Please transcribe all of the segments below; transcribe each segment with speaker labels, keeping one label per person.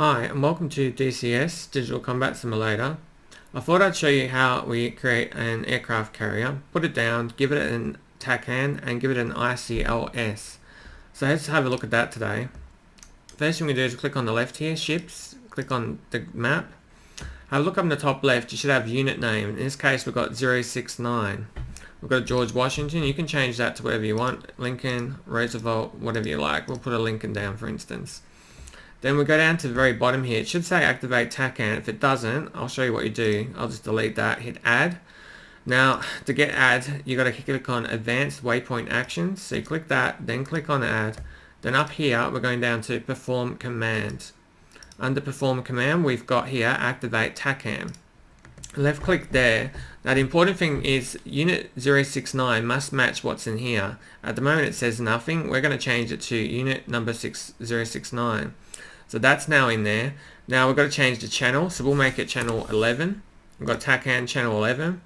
Speaker 1: Hi and welcome to DCS, Digital Combat Simulator. I thought I'd show you how we create an aircraft carrier, put it down, give it an TACAN and give it an ICLS. So let's have a look at that today. First thing we do is click on the left here, ships, click on the map. Have a look up in the top left, you should have unit name. In this case we've got 069. We've got George Washington, you can change that to whatever you want, Lincoln, Roosevelt, whatever you like. We'll put a Lincoln down for instance. Then we go down to the very bottom here. It should say activate TACAN. If it doesn't, I'll show you what you do. I'll just delete that, hit add. Now to get add, you got to click on advanced waypoint actions. So you click that, then click on add. Then up here, we're going down to perform command. Under perform command, we've got here activate TACAN. Left click there. Now the important thing is unit 069 must match what's in here. At the moment it says nothing. We're going to change it to unit number 069. So that's now in there. Now we've got to change the channel, so we'll make it channel 11. We've got TACAN channel 11,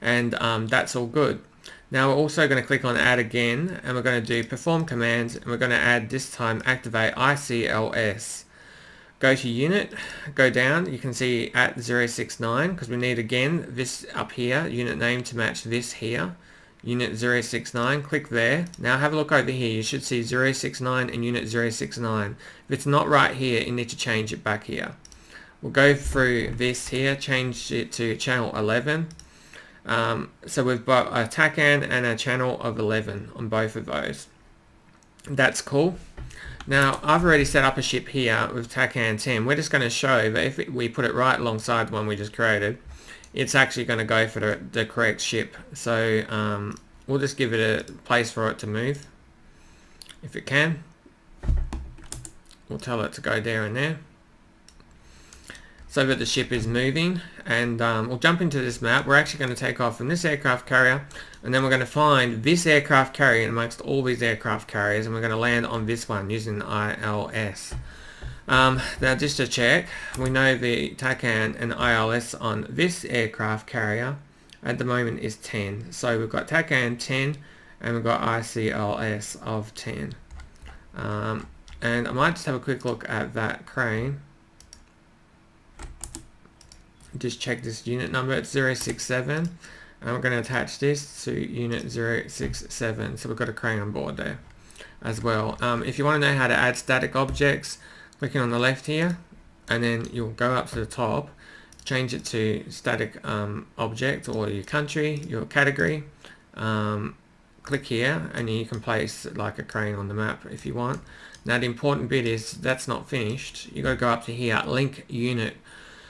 Speaker 1: and that's all good. Now we're also going to click on add again, and we're going to do perform commands, and we're going to add this time activate ICLS. Go to unit, go down, you can see at 069, because we need again this up here, unit name to match this here. Unit 069, click there. Now have a look over here, you should see 069 and unit 069. If it's not right here, you need to change it back here. We'll go through this here, change it to channel 11. So we've got a TACAN and a channel of 11 on both of those. That's cool. Now I've already set up a ship here with TACAN 10. We're just going to show that if we put it right alongside the one we just created, it's actually going to go for the correct ship. So we'll just give it a place for it to move. If it can, we'll tell it to go there and there, so that the ship is moving. And we'll jump into this map. We're actually going to take off from this aircraft carrier, and then we're going to find this aircraft carrier amongst all these aircraft carriers, and we're going to land on this one using ILS. Now just to check, we know the TACAN and ILS on this aircraft carrier at the moment is 10. So we've got TACAN 10 and we've got ICLS of 10. And I might just have a quick look at that crane. Just check this unit number, it's 067. And we're going to attach this to unit 067. So we've got a crane on board there as well. If you want to know how to add static objects, clicking on the left here, and then you'll go up to the top, change it to static object or your country, your category. Click here and you can place like a crane on the map if you want. Now the important bit is that's not finished. You've got to go up to here, link unit.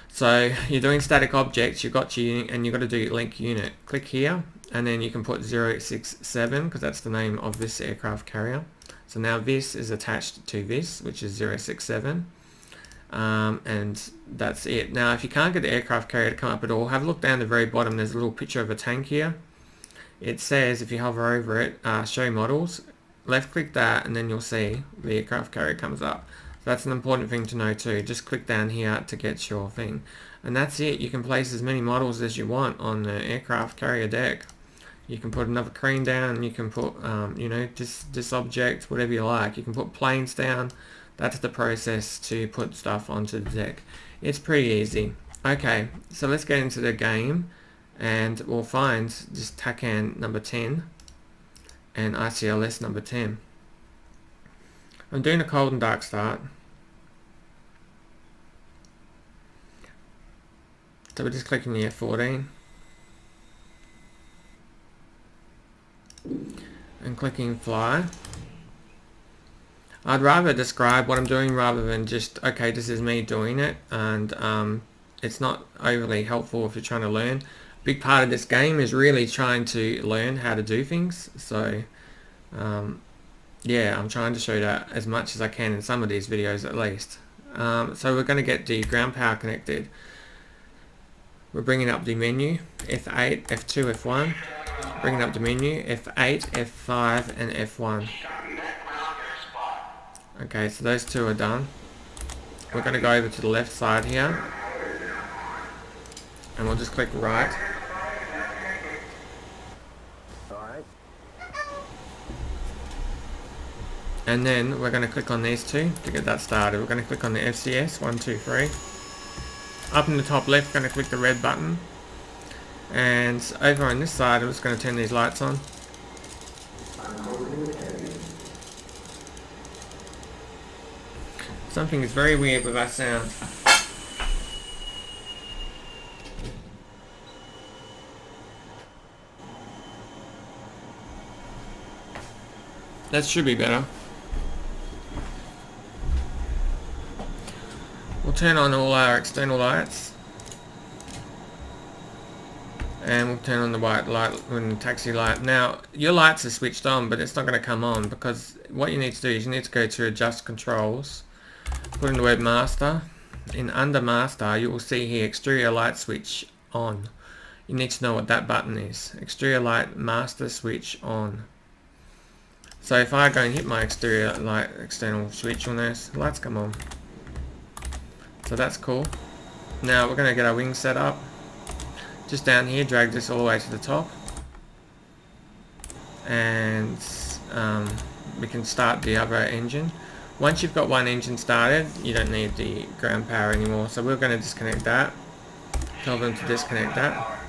Speaker 1: So you're doing static objects, you've got your unit and you've got to do link unit. Click here and then you can put 067 because that's the name of this aircraft carrier. So now this is attached to this, which is 067, and that's it. Now if you can't get the aircraft carrier to come up at all, have a look down the very bottom, there's a little picture of a tank here. It says, if you hover over it, show models, left click that and then you'll see the aircraft carrier comes up. So that's an important thing to know too, just click down here to get your thing. And that's it, you can place as many models as you want on the aircraft carrier deck. You can put another crane down, you can put, you know, this object, whatever you like. You can put planes down. That's the process to put stuff onto the deck. It's pretty easy. Okay, so let's get into the game and we'll find this TACAN number 10 and ICLS number 10. I'm doing a cold and dark start. So we're just clicking the F-14. And clicking fly. I'd rather describe what I'm doing rather than just, okay, this is me doing it, and it's not overly helpful if you're trying to learn. A big part of this game is really trying to learn how to do things, so yeah, I'm trying to show that as much as I can in some of these videos at least. So we're going to get the ground power connected. We're bringing up the menu, F8, F2, F1. Bringing up the menu, F8, F5 and F1. Okay, so those two are done. We're going to go over to the left side here and we'll just click right. and then we're going to click on these two to get that started. We're going to click on the FCS 1, 2, 3. Up in the top left, we're going to click the red button, and over on this side I'm just going to turn these lights on. Something is very weird with our sound. That should be better. We'll turn on all our external lights, and we'll turn on the white light and the taxi light. Now your lights are switched on, but it's not going to come on, because what you need to do is you need to go to adjust controls, put in the word master. In under master you will see here exterior light switch on. You need to know what that button is. Exterior light master switch on. So if I go and hit my exterior light external switch, you'll notice the lights come on. So that's cool. Now we're going to get our wings set up. Just down here, drag this all the way to the top, and we can start the other engine. Once you've got one engine started, you don't need the ground power anymore, so we're going to disconnect that. Tell them to disconnect that,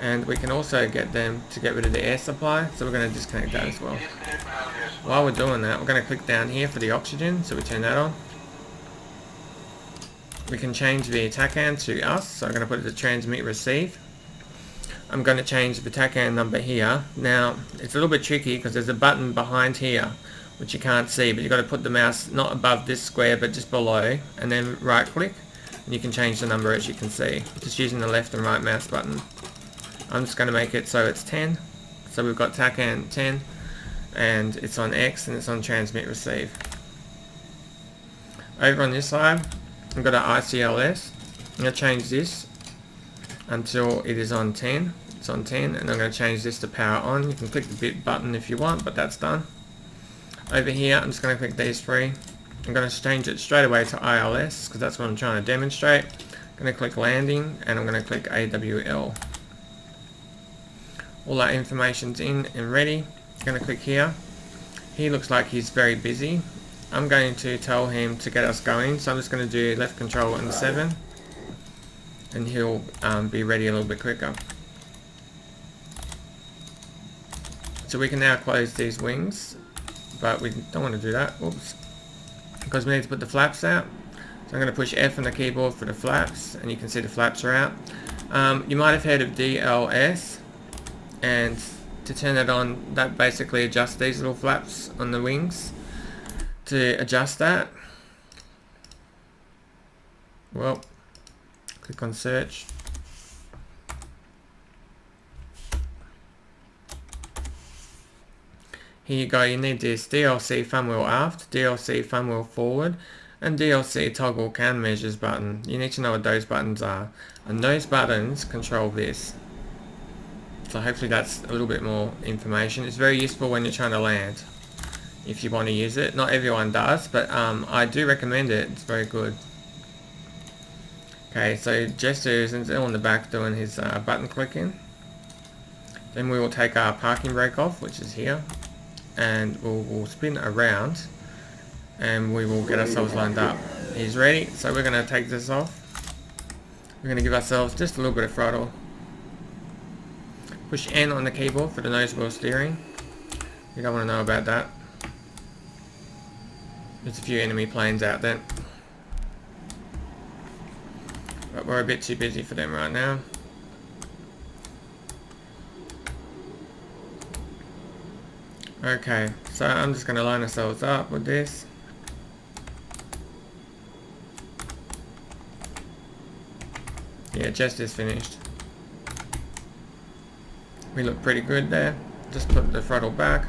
Speaker 1: and we can also get them to get rid of the air supply, so we're going to disconnect that as well. While we're doing that, we're going to click down here for the oxygen, so we turn that on. We can change the TACAN to us, so I'm going to put it to transmit receive. I'm going to change the TACAN number here. Now it's a little bit tricky because there's a button behind here which you can't see, but you've got to put the mouse not above this square but just below, and then right click, and you can change the number as you can see, just using the left and right mouse button. I'm just going to make it so it's 10, so we've got TACAN 10, and it's on X and it's on transmit receive. Over on this side I've got an ICLS. I'm going to change this until it is on 10. It's on 10, and I'm going to change this to power on. You can click the bit button if you want, but that's done. Over here I'm just going to click these three. I'm going to change it straight away to ILS because that's what I'm trying to demonstrate. I'm going to click landing, and I'm going to click AWL. All that information's in and ready. I'm going to click here. He looks like he's very busy. I'm going to tell him to get us going, so I'm just going to do left control and 7, and he'll be ready a little bit quicker. So we can now close these wings, but we don't want to do that, oops, because we need to put the flaps out. So I'm going to push F on the keyboard for the flaps, and you can see the flaps are out. You might have heard of DLS, and to turn it on, that basically adjusts these little flaps on the wings. To adjust that, well, click on search. Here you go, you need this DLC fan wheel aft, DLC fan wheel forward, and DLC toggle can measures button. You need to know what those buttons are, and those buttons control this. So hopefully that's a little bit more information. It's very useful when you're trying to land, if you want to use it. Not everyone does, but I do recommend it. It's very good. Okay, so Jester is on the back doing his button clicking. Then we will take our parking brake off, which is here, and we'll spin around, and we will get ourselves lined up. He's ready, so we're going to take this off. We're going to give ourselves just a little bit of throttle. Push N on the keyboard for the nose wheel steering. You don't want to know about that. There's a few enemy planes out there, but we're a bit too busy for them right now. Okay, so I'm just going to line ourselves up with this. Yeah, just is finished. We look pretty good there. Just put the throttle back.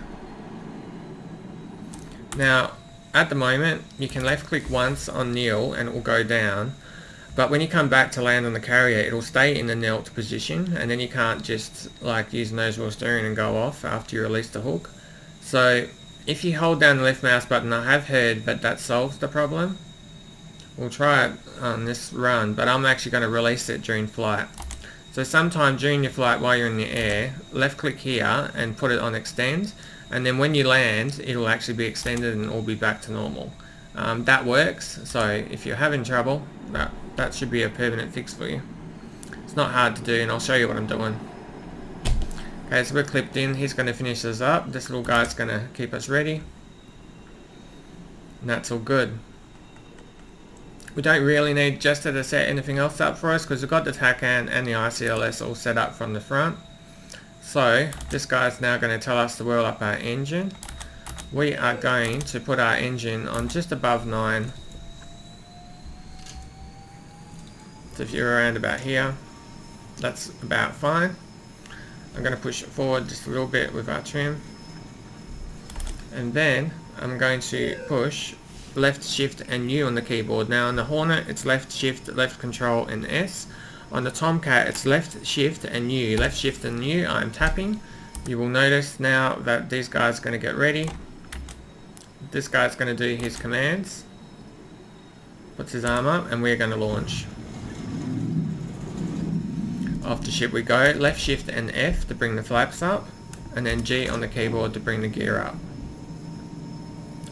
Speaker 1: Now, at the moment, you can left click once on kneel and it will go down, but when you come back to land on the carrier, it will stay in the knelt position, and then you can't just like use nose wheel steering and go off after you release the hook. So if you hold down the left mouse button, I have heard that solves the problem. We'll try it on this run, but I'm actually going to release it during flight. So sometime during your flight while you're in the air, left click here and put it on extend, and then when you land it will actually be extended and all be back to normal. That works, so if you're having trouble, that should be a permanent fix for you. It's not hard to do, and I'll show you what I'm doing. Okay, so we're clipped in. He's going to finish us up. This little guy's going to keep us ready, and that's all good. We don't really need Jester to set anything else up for us because we've got the TACAN and the ICLS all set up from the front. So this guy's now going to tell us to whirl up our engine. We are going to put our engine on just above 9. So if you're around about here, that's about fine. I'm going to push it forward just a little bit with our trim. And then I'm going to push left shift and U on the keyboard. Now on the Hornet it's left shift, left control and S. On the Tomcat it's left shift and U. Left shift and U I'm tapping. You will notice now that these guys are going to get ready. This guy's going to do his commands. Puts his arm up and we're going to launch. Off the ship we go. Left shift and F to bring the flaps up, and then G on the keyboard to bring the gear up.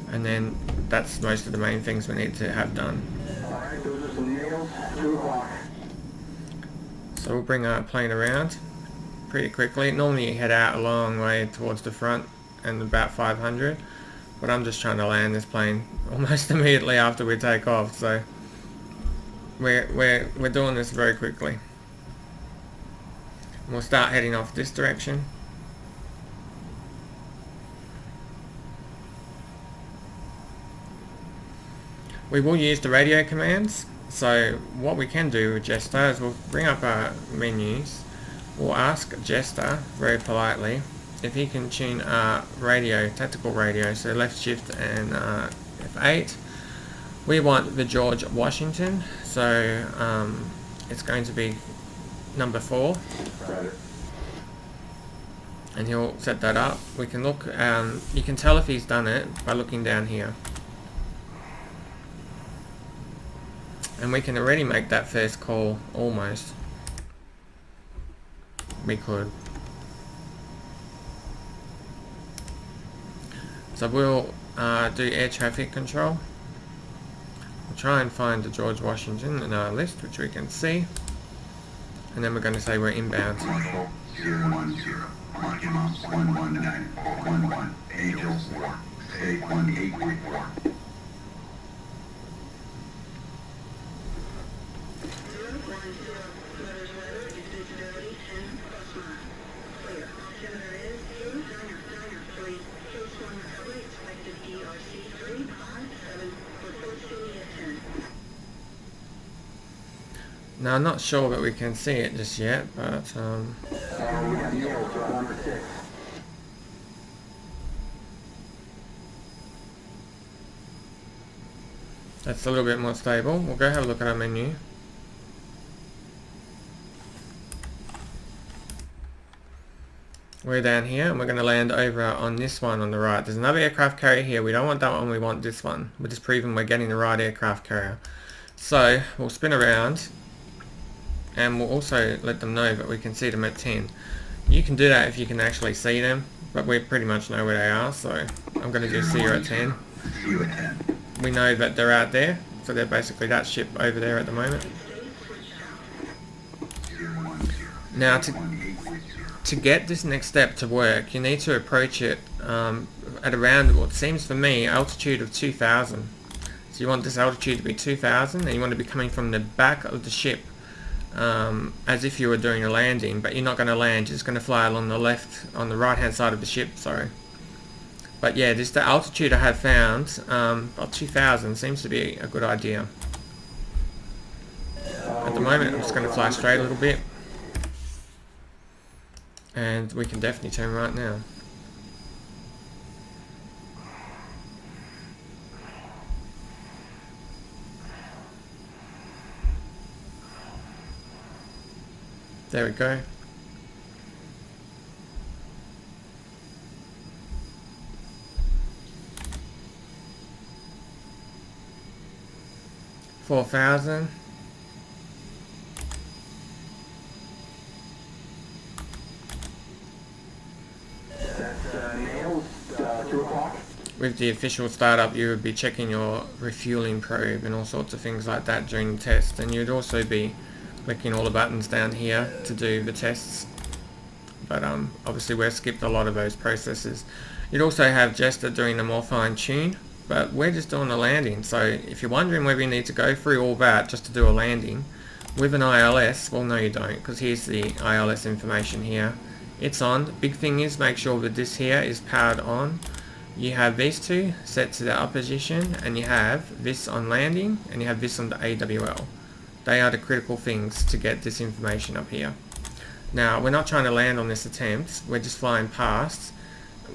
Speaker 1: And then that's most of the main things we need to have done.
Speaker 2: Alright, those are some nails. 2 o'clock.
Speaker 1: So we'll bring our plane around pretty quickly. Normally you head out a long way towards the front and about 500, but I'm just trying to land this plane almost immediately after we take off, so we're doing this very quickly. We'll start heading off this direction. We will use the radio commands. So what we can do with Jester is we'll bring up our menus. We'll ask Jester very politely if he can tune our radio, tactical radio, so left shift and F8. We want the George Washington, so it's going to be number 4. And he'll set that up. We can look, you can tell if he's done it by looking down here. And we can already make that first call, almost. We could. So we'll do air traffic control. We'll try and find the George Washington in our list, which we can see. And then we're going to say we're inbound.
Speaker 2: 010, Monarch 119.11, Angels 4, say 1834.
Speaker 1: Now I'm not sure that we can see it just yet, but
Speaker 2: We got nails on number 6.
Speaker 1: that's a little bit more stable. We'll go have a look at our menu. We're down here and we're going to land over on this one on the right. There's another aircraft carrier here. We don't want that one, we want this one. We're just proving we're getting the right aircraft carrier. So we'll spin around and we'll also let them know that we can see them at 10. You can do that if you can actually see them, but we pretty much know where they are, so I'm going to do see you at 10. We know that they're out there, so they're basically that ship over there at the moment. Now to get this next step to work, you need to approach it at around what seems for me altitude of 2000. So you want this altitude to be 2000 and you want to be coming from the back of the ship as if you were doing a landing, but you're not going to land, you're just going to fly along the left, on the right hand side of the ship, sorry. But yeah, just the altitude I have found, about 2000 seems to be a good idea. At the moment I'm just going to fly straight a little bit. And we can definitely turn right now. There we go. $4,000.
Speaker 2: That's nails.
Speaker 1: with the official startup, you would be checking your refueling probe and all sorts of things like that during the test, and you'd also be clicking all the buttons down here to do the tests. But obviously we've skipped a lot of those processes. You'd also have Jester doing the more fine tune, but we're just doing the landing. So if you're wondering whether you need to go through all that just to do a landing with an ILS, well, no you don't, because here's the ILS information here. It's on. The big thing is make sure that this here is powered on. You have these two set to the up position, and you have this on landing, and you have this on the AWL. They are the critical things to get this information up here. Now, we're not trying to land on this attempt, we're just flying past.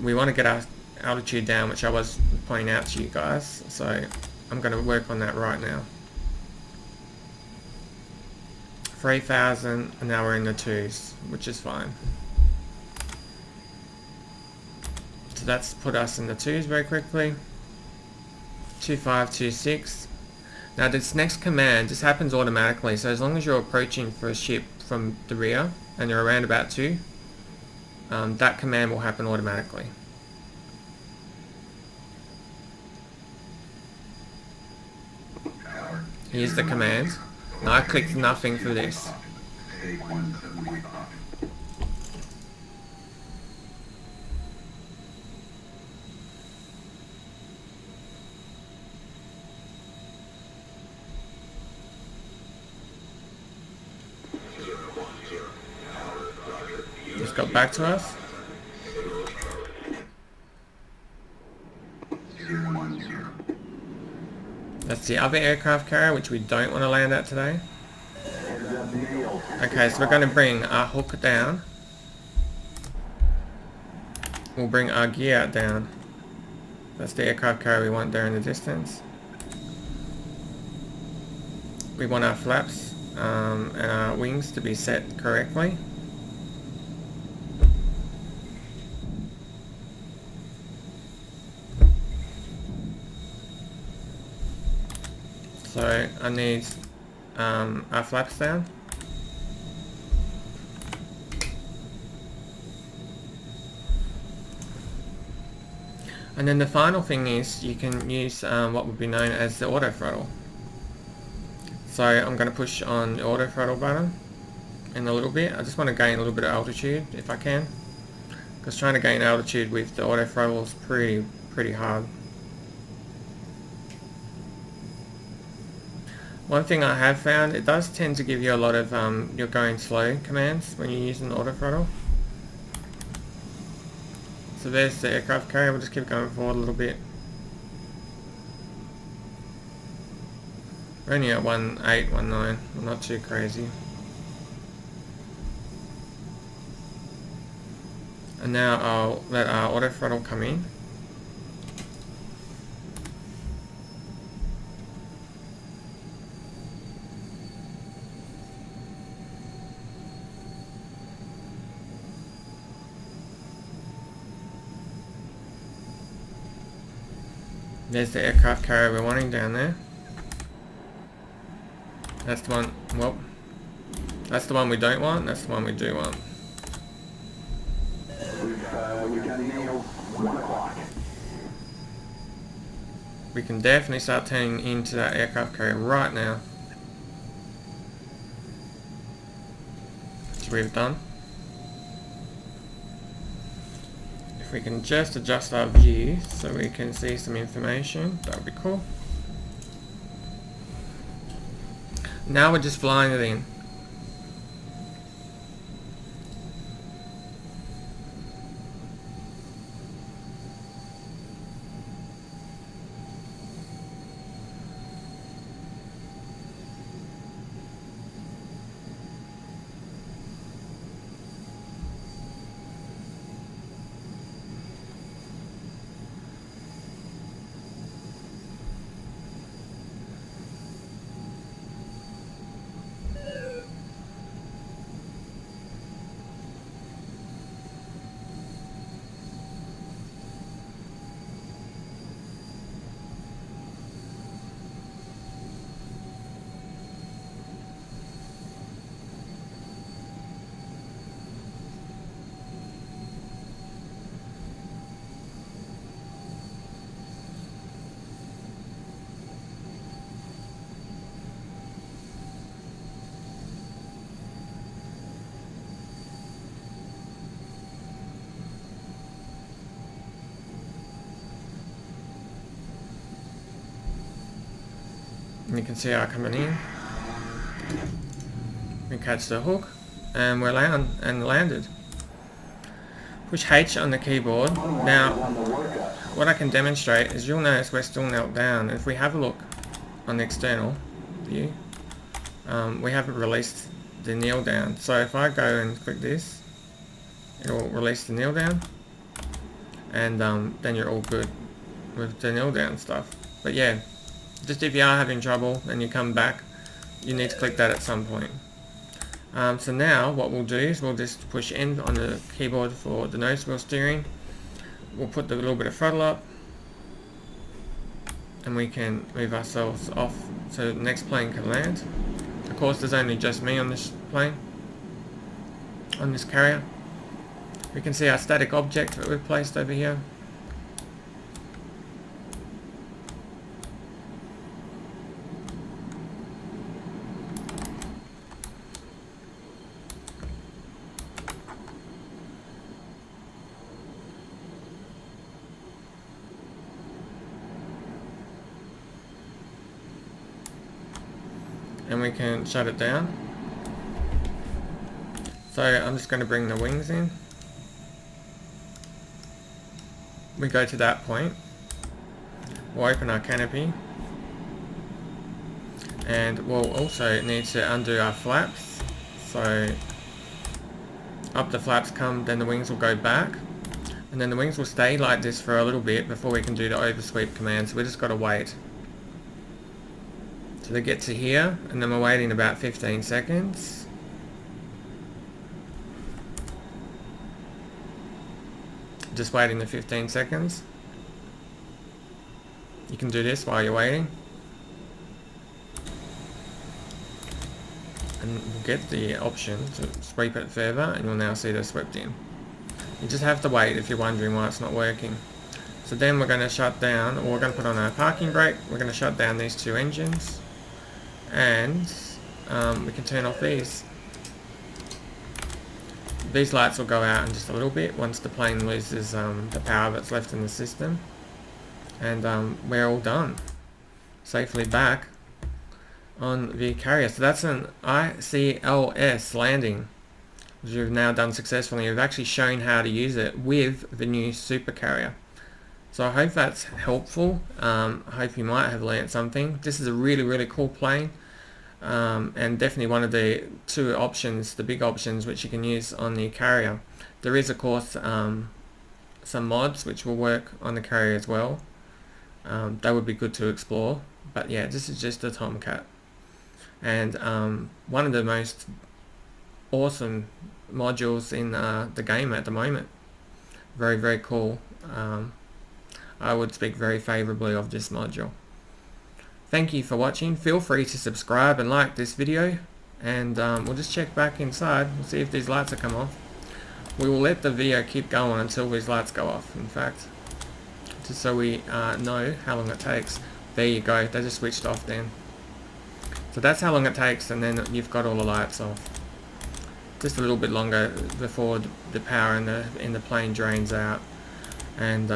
Speaker 1: We want to get our altitude down, which I was pointing out to you guys, so I'm going to work on that right now. 3,000, and now we're in the 2s, which is fine. So that's put us in the 2s very quickly. 2526. Now this next command just happens automatically, so as long as you're approaching for a ship from the rear and you're around about 2, that command will happen automatically. Here's the command. Now I clicked nothing for this. Just got back to us.
Speaker 2: 010.
Speaker 1: That's the other aircraft carrier, which we don't want to land at today. Okay, so we're going to bring our hook down. We'll bring our gear down. That's the aircraft carrier we want there in the distance. We want our flaps and our wings to be set correctly. So I need our flaps down. And then the final thing is you can use what would be known as the auto throttle. So I'm going to push on the auto throttle button in a little bit. I just want to gain a little bit of altitude if I can, because trying to gain altitude with the auto throttle is pretty hard. One thing I have found, it does tend to give you a lot of you're going slow commands when you're using auto throttle. So there's the aircraft carrier. We'll just keep going forward a little bit. We're only at 1819, not too crazy. And now I'll let our auto throttle come in. There's the aircraft carrier we're wanting down there. That's the one, well, that's the one we don't want, that's the one we do want.
Speaker 2: We've got nailed 1 o'clock.
Speaker 1: We can definitely start turning into that aircraft carrier right now. Which we've done. If we can just adjust our view so we can see some information, that would be cool. Now we're just flying it in. And you can see our coming in. We catch the hook and we're landed. Push H on the keyboard. Now, what I can demonstrate is you'll notice we're still knelt down. If we have a look on the external view, we haven't released the kneel down. So if I go and click this, it'll release the kneel down, and then you're all good with the kneel down stuff. But yeah, just if you are having trouble and you come back, you need to click that at some point. So now what we'll do is we'll just push N on the keyboard for the nose wheel steering. We'll put the little bit of throttle up, and we can move ourselves off so the next plane can land. Of course, there's only just me on this plane, on this carrier. We can see our static object that we've placed over here. And we can shut it down. So I'm just going to bring the wings in. We go to that point. We'll open our canopy. And we'll also need to undo our flaps. So up the flaps come, then the wings will go back. And then the wings will stay like this for a little bit before we can do the oversweep command. So we just got to wait. So they get to here, and then we're waiting about 15 seconds. Just waiting the 15 seconds. You can do this while you're waiting. And we'll get the option to sweep it further, and you'll now see they're swept in. You just have to wait if you're wondering why it's not working. So then we're going to shut down, or we're going to put on our parking brake. We're going to shut down these two engines. And we can turn off these. These lights will go out in just a little bit once the plane loses the power that's left in the system. And we're all done. Safely back on the carrier. So that's an ICLS landing, which we've now done successfully. We've actually shown how to use it with the new Supercarrier. So I hope that's helpful. I hope you might have learnt something. This is a really cool plane, and definitely one of the two options, the big options, which you can use on the carrier. There is of course some mods which will work on the carrier as well. That would be good to explore. But yeah, this is just a Tomcat, and one of the most awesome modules in the game at the moment. Very cool. I would speak very favourably of this module. Thank you for watching. Feel free to subscribe and like this video, and we'll just check back inside and see if these lights have come off. We will let the video keep going until these lights go off, in fact, just so we know how long it takes. There you go, they just switched off then. So that's how long it takes, and then you've got all the lights off. Just a little bit longer before the power in the plane drains out. And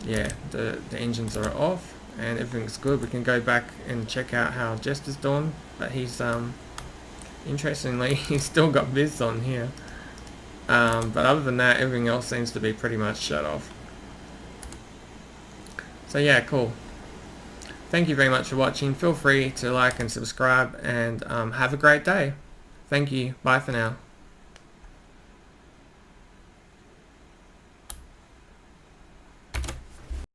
Speaker 1: yeah, the engines are off and everything's good. We can go back and check out how Jester's doing, but he's interestingly he's still got Viz on here, but other than that everything else seems to be pretty much shut off. So yeah, cool. Thank you very much for watching. Feel free to like and subscribe, and have a great day. Thank you. Bye for now.